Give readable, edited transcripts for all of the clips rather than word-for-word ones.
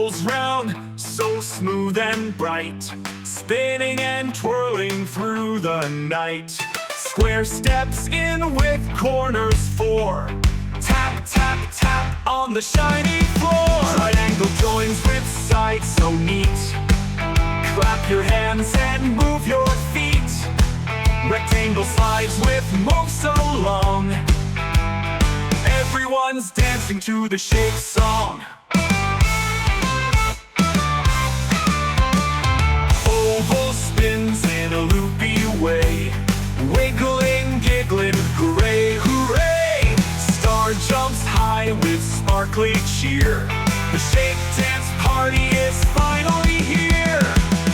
rolls round, so smooth and bright, spinning and twirling through the night. Square steps in with corners 4. Tap, tap, tap on the shiny floor. Triangle joins with sides so neat. Clap your hands and move your feet. Rectangle slides with moves so long. Everyone's dancing to the shape song. Oval spins in a loopy way, wiggling, giggling, hooray, hooray! Star jumps high with sparkly cheer. The shape dance party is finally here.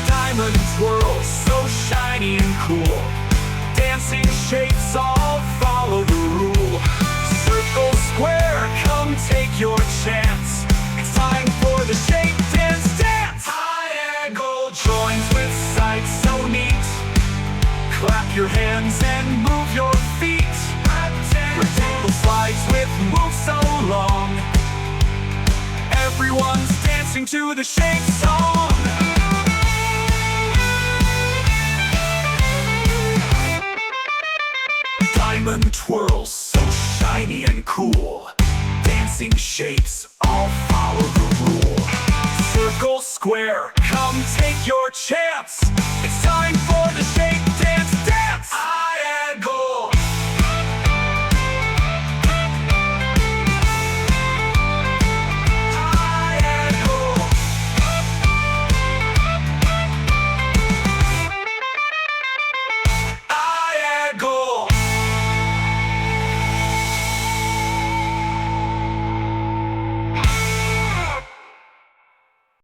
Diamond twirls, so shiny and cool. Dancing shapes all follow the rule. Circle, square, come take your chance. It's time for the shape dance dance. Triangle joins with sides so neat. Clap your hands and move your feet. Rectangle slides with moves so long. Everyone's dancing to the shape song. Diamond twirls, so shiny and cool. Dancing shapes all follow the rule. Circle, square, come take your chance. It's time for the